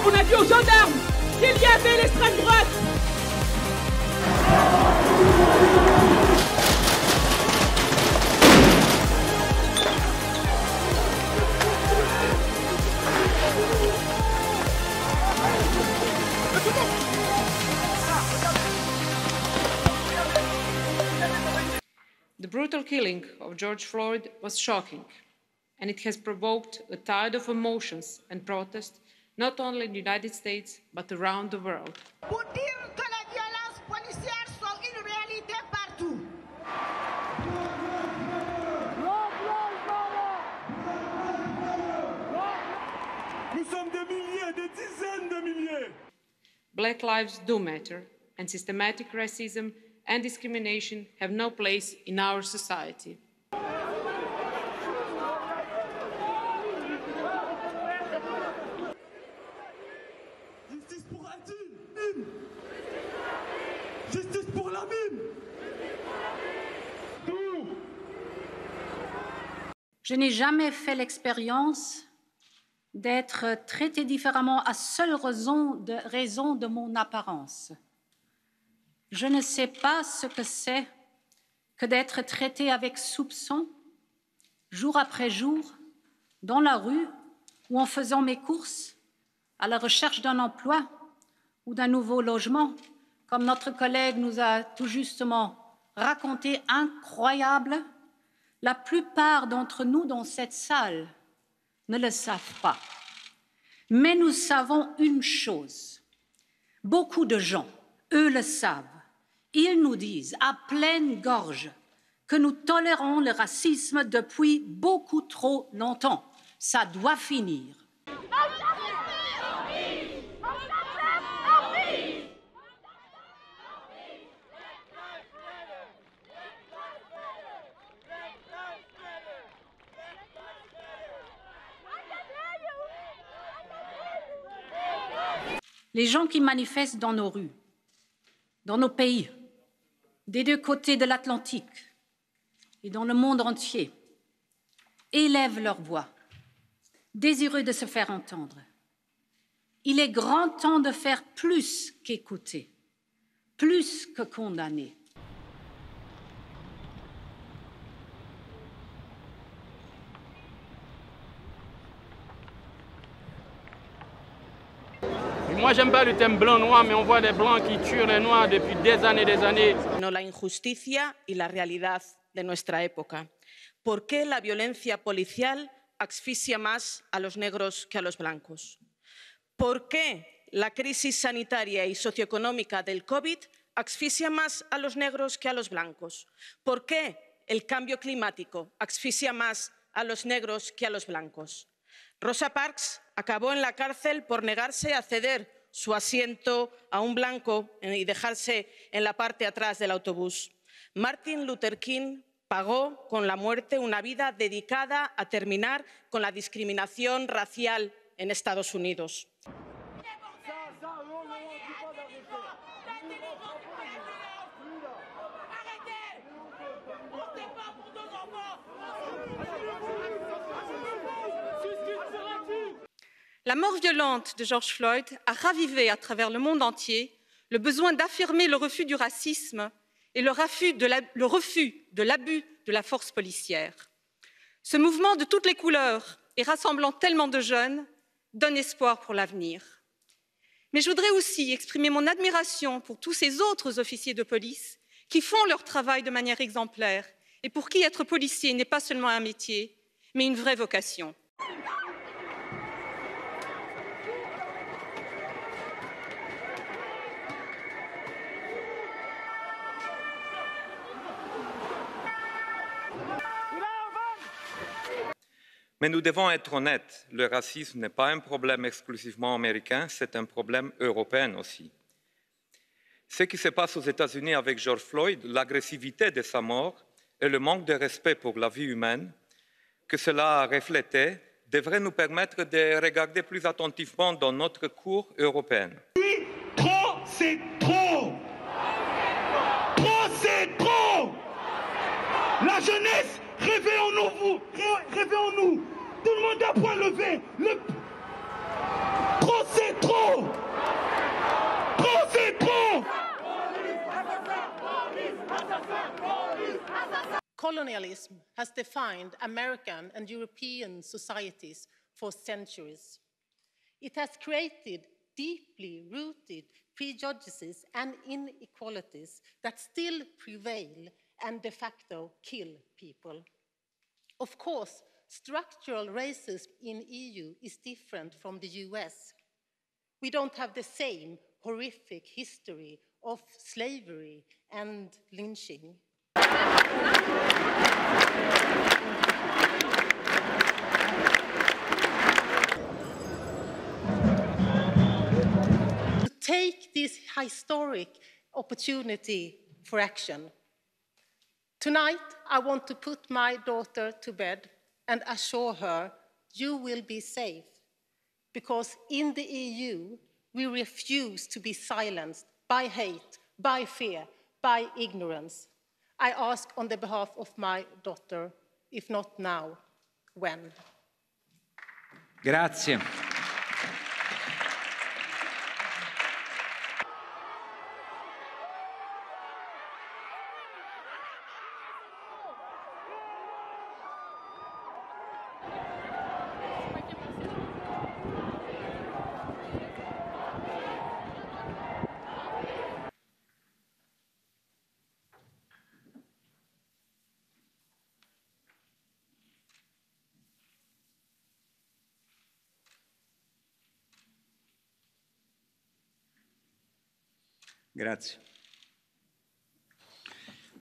On a dit aux gendarmes qu'il y avait l'extrême droite. The brutal killing of George Floyd was shocking, and it has provoked a tide of emotions and protest, not only in the United States, but around the world. Pour dire que les violences policières sont une réalité partout. Nous sommes des milliers, des dizaines de milliers. Black lives do matter, and systematic racism and discrimination have no place in our society. Justice pour Haïti, bim. Justice pour la bim. Tout. Je n'ai jamais fait l'expérience d'être traité différemment à seule raison de mon apparence. Je ne sais pas ce que c'est que d'être traité avec soupçon, jour après jour, dans la rue ou en faisant mes courses, à la recherche d'un emploi ou d'un nouveau logement, comme notre collègue nous a tout justement raconté, incroyable. La plupart d'entre nous dans cette salle ne le savent pas. Mais nous savons une chose. Beaucoup de gens, eux, le savent. Ils nous disent à pleine gorge que nous tolérons le racisme depuis beaucoup trop longtemps. Ça doit finir. Les gens qui manifestent dans nos rues, dans nos pays, des deux côtés de l'Atlantique et dans le monde entier, élèvent leur voix, désireux de se faire entendre. Il est grand temps de faire plus qu'écouter, plus que condamner. Moi, j'aime pas le thème blanc-noir, mais on voit des blancs qui tuent les noirs depuis des années, des années. No, la injusticia y la realidad de nuestra época. ¿Por qué la violencia policial asfixia más a los negros que a los blancos? ¿Por qué la crisis sanitaria y socioeconómica del COVID asfixia más a los negros que a los blancos? ¿Por qué el cambio climático asfixia más a los negros que a los blancos? Rosa Parks acabó en la cárcel por negarse a ceder su asiento a un blanco y dejarse en la parte de atrás del autobús. Martin Luther King pagó con la muerte una vida dedicada a terminar con la discriminación racial en Estados Unidos. La mort violente de George Floyd a ravivé à travers le monde entier le besoin d'affirmer le refus du racisme et le refus de l'abus de la force policière. Ce mouvement de toutes les couleurs et rassemblant tellement de jeunes donne espoir pour l'avenir. Mais je voudrais aussi exprimer mon admiration pour tous ces autres officiers de police qui font leur travail de manière exemplaire et pour qui être policier n'est pas seulement un métier, mais une vraie vocation. Mais nous devons être honnêtes, le racisme n'est pas un problème exclusivement américain, c'est un problème européen aussi. Ce qui se passe aux États-Unis avec George Floyd, l'agressivité de sa mort et le manque de respect pour la vie humaine que cela a reflété devrait nous permettre de regarder plus attentivement dans notre cour européenne. Trop, c'est trop! Trop, c'est trop! La jeunesse, réveillons-nous, réveillons-nous! Tout le monde à point levé! Trop, c'est trop! trop! Trop, c'est trop! Colonialism has defined American and European societies for centuries. It has created deeply rooted prejudices and inequalities that still prevail and de facto kill people. Of course, structural racism in EU is different from the US. We don't have the same horrific history of slavery and lynching. To take this historic opportunity for action. Tonight, I want to put my daughter to bed and assure her you will be safe, because in the EU, we refuse to be silenced by hate, by fear, by ignorance. I ask on the behalf of my daughter, if not now, when? Grazie. Grazie.